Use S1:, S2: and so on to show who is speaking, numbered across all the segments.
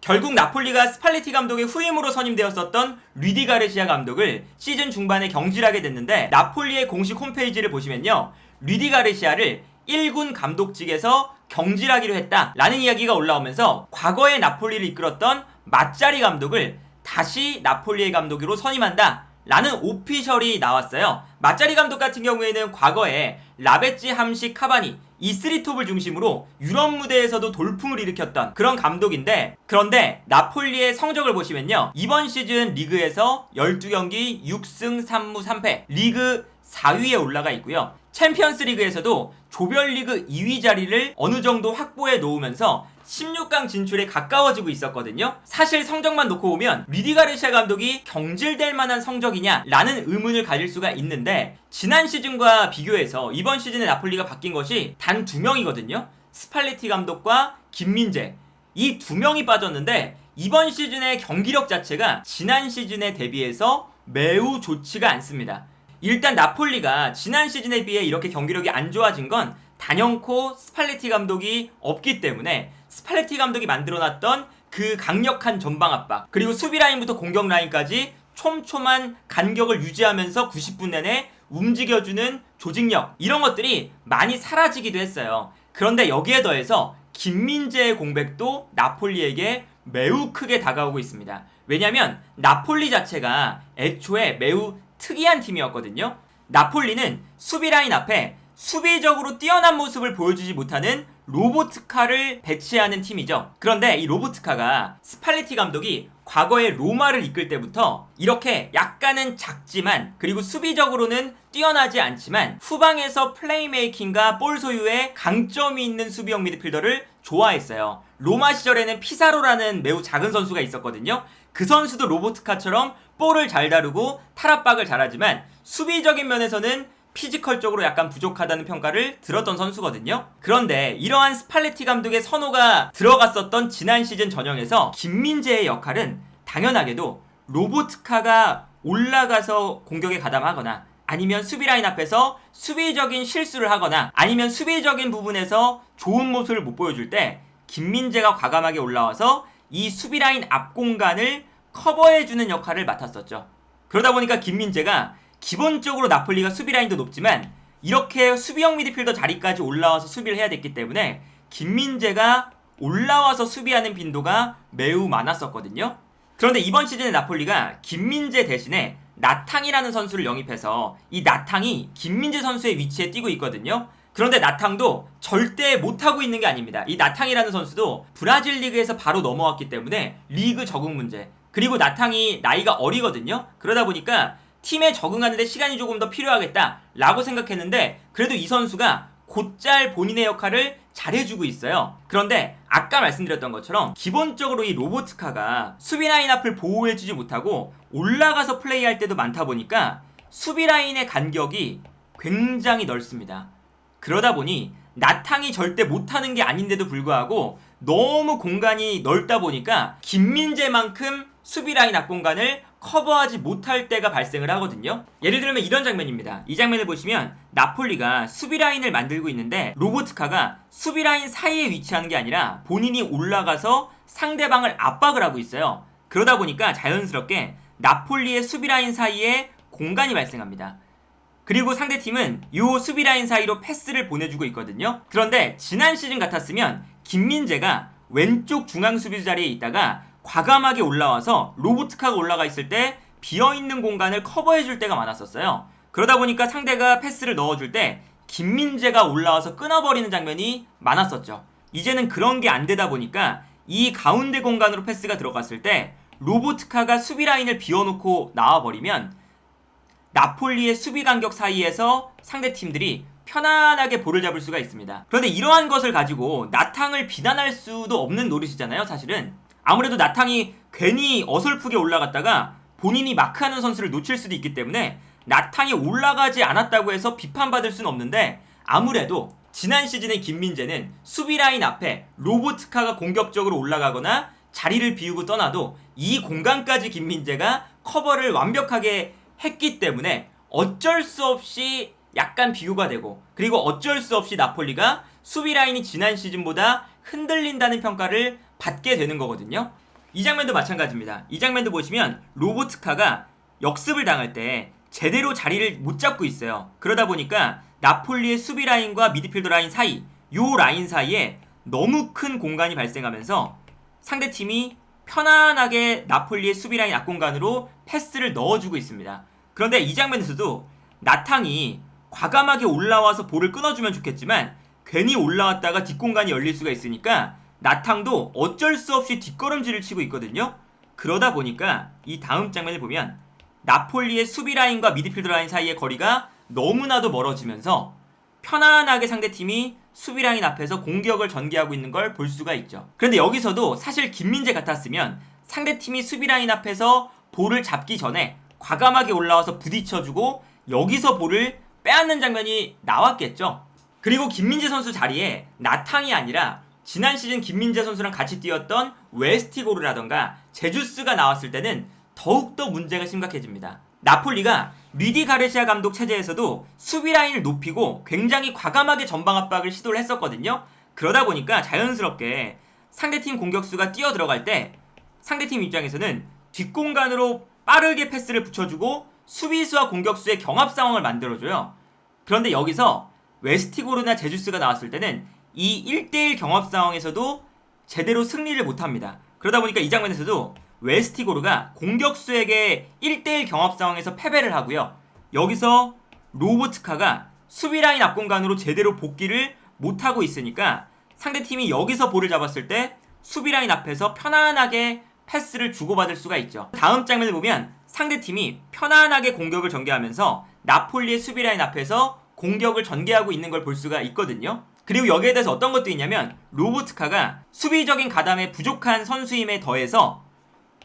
S1: 결국 나폴리가 스팔레티 감독의 후임으로 선임되었었던 류디 가르시아 감독을 시즌 중반에 경질하게 됐는데, 나폴리의 공식 홈페이지를 보시면요, 류디 가르시아를 1군 감독직에서 경질하기로 했다라는 이야기가 올라오면서 과거에 나폴리를 이끌었던 마짜리 감독을 다시 나폴리의 감독으로 선임한다 라는 오피셜이 나왔어요. 마짜리 감독 같은 경우에는 과거에 라베찌, 함식, 카바니 이 쓰리톱을 중심으로 유럽 무대에서도 돌풍을 일으켰던 그런 감독인데, 그런데 나폴리의 성적을 보시면요, 이번 시즌 리그에서 12경기 6승 3무 3패 리그 4위에 올라가 있고요. 챔피언스 리그에서도 조별리그 2위 자리를 어느 정도 확보해 놓으면서 16강 진출에 가까워지고 있었거든요. 사실 성적만 놓고 보면 류디 가르시아 감독이 경질될 만한 성적이냐 라는 의문을 가질 수가 있는데, 지난 시즌과 비교해서 이번 시즌에 나폴리가 바뀐 것이 단 2명이거든요. 스팔레티 감독과 김민재, 이 2명이 빠졌는데 이번 시즌의 경기력 자체가 지난 시즌에 대비해서 매우 좋지가 않습니다. 일단 나폴리가 지난 시즌에 비해 이렇게 경기력이 안 좋아진 건 단연코 스팔레티 감독이 없기 때문에, 스팔레티 감독이 만들어놨던 그 강력한 전방 압박, 그리고 수비 라인부터 공격 라인까지 촘촘한 간격을 유지하면서 90분 내내 움직여주는 조직력, 이런 것들이 많이 사라지기도 했어요. 그런데 여기에 더해서 김민재의 공백도 나폴리에게 매우 크게 다가오고 있습니다. 왜냐면 나폴리 자체가 애초에 매우 특이한 팀이었거든요. 나폴리는 수비 라인 앞에 수비적으로 뛰어난 모습을 보여주지 못하는 로보트카를 배치하는 팀이죠. 그런데 이 로보트카가 스팔레티 감독이 과거에 로마를 이끌 때부터 이렇게 약간은 작지만, 그리고 수비적으로는 뛰어나지 않지만 후방에서 플레이메이킹과 볼 소유에 강점이 있는 수비형 미드필더를 좋아했어요. 로마 시절에는 피사로라는 매우 작은 선수가 있었거든요. 그 선수도 로보트카처럼 볼을 잘 다루고 탈압박을 잘하지만 수비적인 면에서는 피지컬적으로 약간 부족하다는 평가를 들었던 선수거든요. 그런데 이러한 스팔레티 감독의 선호가 들어갔었던 지난 시즌 전형에서 김민재의 역할은 당연하게도 로보트카가 올라가서 공격에 가담하거나, 아니면 수비 라인 앞에서 수비적인 실수를 하거나, 아니면 수비적인 부분에서 좋은 모습을 못 보여줄 때 김민재가 과감하게 올라와서 이 수비 라인 앞 공간을 커버해주는 역할을 맡았었죠. 그러다 보니까 김민재가 기본적으로 나폴리가 수비 라인도 높지만 이렇게 수비형 미드필더 자리까지 올라와서 수비를 해야 됐기 때문에 김민재가 올라와서 수비하는 빈도가 매우 많았었거든요. 그런데 이번 시즌에 나폴리가 김민재 대신에 나탕이라는 선수를 영입해서 이 나탕이 김민재 선수의 위치에 뛰고 있거든요. 그런데 나탕도 절대 못하고 있는 게 아닙니다. 이 나탕이라는 선수도 브라질 리그에서 바로 넘어왔기 때문에 리그 적응 문제, 그리고 나탕이 나이가 어리거든요. 그러다 보니까 팀에 적응하는데 시간이 조금 더 필요하겠다라고 생각했는데, 그래도 이 선수가 곧잘 본인의 역할을 잘해주고 있어요. 그런데 아까 말씀드렸던 것처럼 기본적으로 이 로보트카가 수비 라인 앞을 보호해주지 못하고 올라가서 플레이할 때도 많다 보니까 수비 라인의 간격이 굉장히 넓습니다. 그러다 보니 나탕이 절대 못하는 게 아닌데도 불구하고 너무 공간이 넓다 보니까 김민재만큼 수비 라인 앞 공간을 커버하지 못할 때가 발생을 하거든요. 예를 들면 이런 장면입니다. 이 장면을 보시면 나폴리가 수비 라인을 만들고 있는데 로보트카가 수비 라인 사이에 위치하는 게 아니라 본인이 올라가서 상대방을 압박을 하고 있어요. 그러다 보니까 자연스럽게 나폴리의 수비 라인 사이에 공간이 발생합니다. 그리고 상대팀은 이 수비 라인 사이로 패스를 보내주고 있거든요. 그런데 지난 시즌 같았으면 김민재가 왼쪽 중앙 수비 자리에 있다가 과감하게 올라와서 로보트카가 올라가 있을 때 비어있는 공간을 커버해줄 때가 많았었어요. 그러다 보니까 상대가 패스를 넣어줄 때 김민재가 올라와서 끊어버리는 장면이 많았었죠. 이제는 그런 게 안 되다 보니까 이 가운데 공간으로 패스가 들어갔을 때 로보트카가 수비 라인을 비워놓고 나와버리면 나폴리의 수비 간격 사이에서 상대팀들이 편안하게 볼을 잡을 수가 있습니다. 그런데 이러한 것을 가지고 나탕을 비난할 수도 없는 노릇이잖아요, 사실은. 아무래도 나탕이 괜히 어설프게 올라갔다가 본인이 마크하는 선수를 놓칠 수도 있기 때문에 나탕이 올라가지 않았다고 해서 비판받을 수는 없는데, 아무래도 지난 시즌의 김민재는 수비 라인 앞에 로보트카가 공격적으로 올라가거나 자리를 비우고 떠나도 이 공간까지 김민재가 커버를 완벽하게 했기 때문에 어쩔 수 없이 약간 비교가 되고, 그리고 어쩔 수 없이 나폴리가 수비 라인이 지난 시즌보다 흔들린다는 평가를 받게 되는 거거든요. 이 장면도 마찬가지입니다. 이 장면도 보시면 로보트카가 역습을 당할 때 제대로 자리를 못 잡고 있어요. 그러다 보니까 나폴리의 수비 라인과 미드필더 라인 사이, 요 라인 사이에 너무 큰 공간이 발생하면서 상대팀이 편안하게 나폴리의 수비 라인 앞공간으로 패스를 넣어주고 있습니다. 그런데 이 장면에서도 나탕이 과감하게 올라와서 볼을 끊어주면 좋겠지만 괜히 올라왔다가 뒷공간이 열릴 수가 있으니까 나탕도 어쩔 수 없이 뒷걸음질을 치고 있거든요. 그러다 보니까 이 다음 장면을 보면 나폴리의 수비 라인과 미드필더 라인 사이의 거리가 너무나도 멀어지면서 편안하게 상대팀이 수비 라인 앞에서 공격을 전개하고 있는 걸 볼 수가 있죠. 그런데 여기서도 사실 김민재 같았으면 상대팀이 수비 라인 앞에서 볼을 잡기 전에 과감하게 올라와서 부딪혀주고 여기서 볼을 빼앗는 장면이 나왔겠죠. 그리고 김민재 선수 자리에 나탕이 아니라 지난 시즌 김민재 선수랑 같이 뛰었던 웨스티고르라던가 제주스가 나왔을 때는 더욱더 문제가 심각해집니다. 나폴리가 류디 가르시아 감독 체제에서도 수비 라인을 높이고 굉장히 과감하게 전방 압박을 시도를 했었거든요. 그러다 보니까 자연스럽게 상대팀 공격수가 뛰어 들어갈 때 상대팀 입장에서는 뒷공간으로 빠르게 패스를 붙여주고 수비수와 공격수의 경합 상황을 만들어줘요. 그런데 여기서 웨스티고르나 제주스가 나왔을 때는 이 1대1 경합 상황에서도 제대로 승리를 못합니다. 그러다 보니까 이 장면에서도 웨스티고르가 공격수에게 1대1 경합 상황에서 패배를 하고요. 여기서 로보트카가 수비라인 앞공간으로 제대로 복귀를 못하고 있으니까 상대팀이 여기서 볼을 잡았을 때 수비라인 앞에서 편안하게 패스를 주고받을 수가 있죠. 다음 장면을 보면 상대팀이 편안하게 공격을 전개하면서 나폴리의 수비라인 앞에서 공격을 전개하고 있는 걸 볼 수가 있거든요. 그리고 여기에 대해서 어떤 것도 있냐면 로보트카가 수비적인 가담에 부족한 선수임에 더해서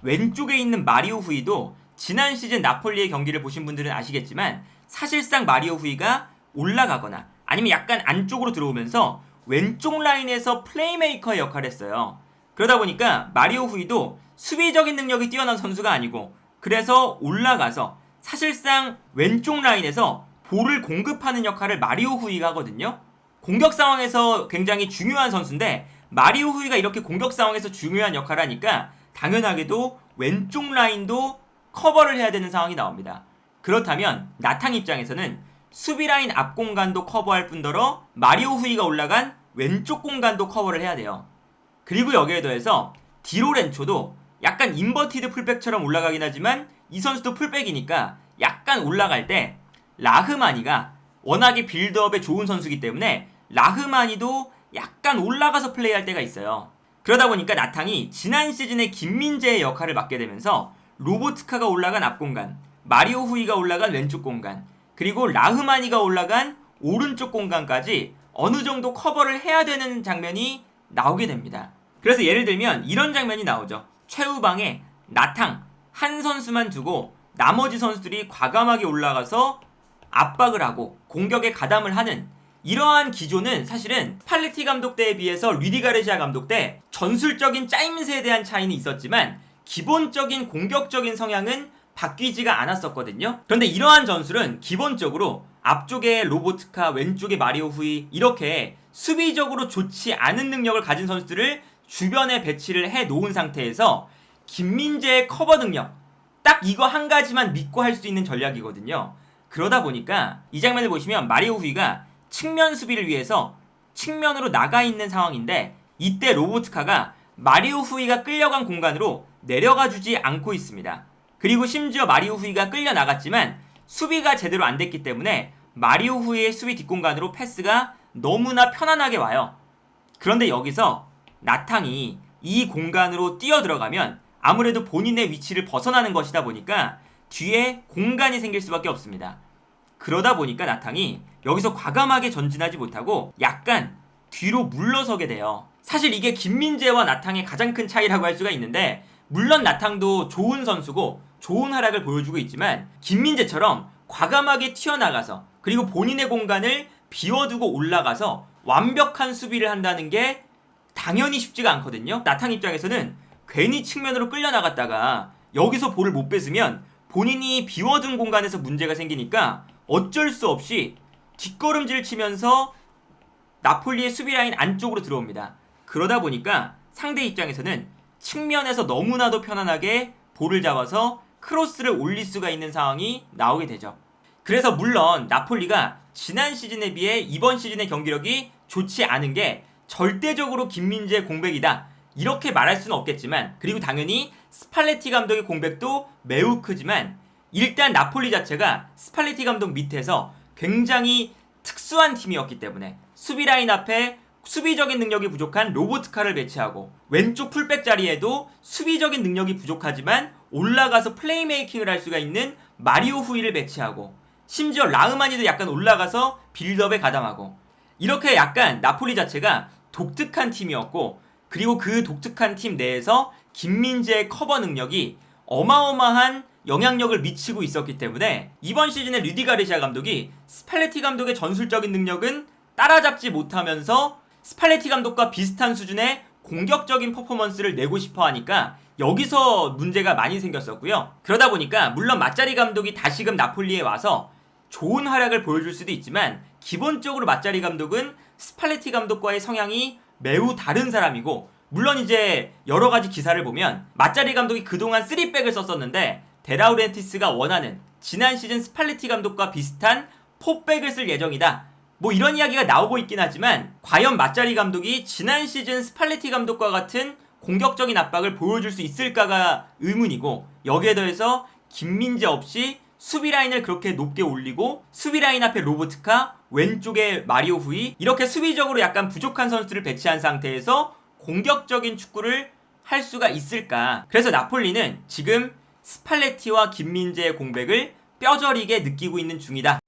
S1: 왼쪽에 있는 마리오 후이도 지난 시즌 나폴리의 경기를 보신 분들은 아시겠지만 사실상 마리오 후이가 올라가거나 아니면 약간 안쪽으로 들어오면서 왼쪽 라인에서 플레이메이커의 역할을 했어요. 그러다 보니까 마리오 후이도 수비적인 능력이 뛰어난 선수가 아니고 그래서 올라가서 사실상 왼쪽 라인에서 볼을 공급하는 역할을 마리오 후이가 하거든요. 공격 상황에서 굉장히 중요한 선수인데 마리오 후이가 이렇게 공격 상황에서 중요한 역할을 하니까 당연하게도 왼쪽 라인도 커버를 해야 되는 상황이 나옵니다. 그렇다면 나탕 입장에서는 수비 라인 앞 공간도 커버할 뿐더러 마리오 후이가 올라간 왼쪽 공간도 커버를 해야 돼요. 그리고 여기에 더해서 디로렌초도 약간 인버티드 풀백처럼 올라가긴 하지만 이 선수도 풀백이니까 약간 올라갈 때 라흐마니가 워낙에 빌드업에 좋은 선수이기 때문에 라흐마니도 약간 올라가서 플레이할 때가 있어요. 그러다 보니까 나탕이 지난 시즌에 김민재의 역할을 맡게 되면서 로보트카가 올라간 앞공간, 마리오 후이가 올라간 왼쪽 공간, 그리고 라흐마니가 올라간 오른쪽 공간까지 어느 정도 커버를 해야 되는 장면이 나오게 됩니다. 그래서 예를 들면 이런 장면이 나오죠. 최후방에 나탕 한 선수만 두고 나머지 선수들이 과감하게 올라가서 압박을 하고 공격에 가담을 하는 이러한 기조는 사실은 팔레티 감독 때에 비해서 류디 가르시아 감독 때 전술적인 짜임새에 대한 차이는 있었지만 기본적인 공격적인 성향은 바뀌지가 않았었거든요. 그런데 이러한 전술은 기본적으로 앞쪽에 로보트카, 왼쪽에 마리오 후이 이렇게 수비적으로 좋지 않은 능력을 가진 선수들을 주변에 배치를 해 놓은 상태에서 김민재의 커버 능력 딱 이거 한 가지만 믿고 할 수 있는 전략이거든요. 그러다 보니까 이 장면을 보시면 마리오 후이가 측면 수비를 위해서 측면으로 나가 있는 상황인데 이때 로보트카가 마리오 후이가 끌려간 공간으로 내려가 주지 않고 있습니다. 그리고 심지어 마리오 후이가 끌려 나갔지만 수비가 제대로 안 됐기 때문에 마리오 후이의 수비 뒷공간으로 패스가 너무나 편안하게 와요. 그런데 여기서 나탕이 이 공간으로 뛰어 들어가면 아무래도 본인의 위치를 벗어나는 것이다 보니까 뒤에 공간이 생길 수밖에 없습니다. 그러다 보니까 나탕이 여기서 과감하게 전진하지 못하고 약간 뒤로 물러서게 돼요. 사실 이게 김민재와 나탕의 가장 큰 차이라고 할 수가 있는데 물론 나탕도 좋은 선수고 좋은 활약을 보여주고 있지만 김민재처럼 과감하게 튀어나가서 그리고 본인의 공간을 비워두고 올라가서 완벽한 수비를 한다는 게 당연히 쉽지가 않거든요. 나탕 입장에서는 괜히 측면으로 끌려나갔다가 여기서 볼을 못 뺏으면 본인이 비워둔 공간에서 문제가 생기니까 어쩔 수 없이 뒷걸음질 치면서 나폴리의 수비 라인 안쪽으로 들어옵니다. 그러다 보니까 상대 입장에서는 측면에서 너무나도 편안하게 볼을 잡아서 크로스를 올릴 수가 있는 상황이 나오게 되죠. 그래서 물론 나폴리가 지난 시즌에 비해 이번 시즌의 경기력이 좋지 않은 게 절대적으로 김민재의 공백이다 이렇게 말할 수는 없겠지만, 그리고 당연히 스팔레티 감독의 공백도 매우 크지만, 일단 나폴리 자체가 스팔레티 감독 밑에서 굉장히 특수한 팀이었기 때문에 수비 라인 앞에 수비적인 능력이 부족한 로보트카를 배치하고, 왼쪽 풀백 자리에도 수비적인 능력이 부족하지만 올라가서 플레이메이킹을 할 수가 있는 마리오 후이를 배치하고, 심지어 라흐마니도 약간 올라가서 빌드업에 가담하고, 이렇게 약간 나폴리 자체가 독특한 팀이었고, 그리고 그 독특한 팀 내에서 김민재의 커버 능력이 어마어마한 영향력을 미치고 있었기 때문에 이번 시즌에 르디 가르시아 감독이 스팔레티 감독의 전술적인 능력은 따라잡지 못하면서 스팔레티 감독과 비슷한 수준의 공격적인 퍼포먼스를 내고 싶어 하니까 여기서 문제가 많이 생겼었고요. 그러다 보니까 물론 마짜리 감독이 다시금 나폴리에 와서 좋은 활약을 보여줄 수도 있지만, 기본적으로 마짜리 감독은 스팔레티 감독과의 성향이 매우 다른 사람이고, 물론 이제 여러 가지 기사를 보면 마짜리 감독이 그동안 3백을 썼었는데 데라우렌티스가 원하는 지난 시즌 스팔레티 감독과 비슷한 4백을 쓸 예정이다, 뭐 이런 이야기가 나오고 있긴 하지만, 과연 마짜리 감독이 지난 시즌 스팔레티 감독과 같은 공격적인 압박을 보여줄 수 있을까가 의문이고, 여기에 더해서 김민재 없이 수비 라인을 그렇게 높게 올리고 수비 라인 앞에 로보트카, 왼쪽에 마리오 후이, 이렇게 수비적으로 약간 부족한 선수를 배치한 상태에서 공격적인 축구를 할 수가 있을까. 그래서 나폴리는 지금 스팔레티와 김민재의 공백을 뼈저리게 느끼고 있는 중이다.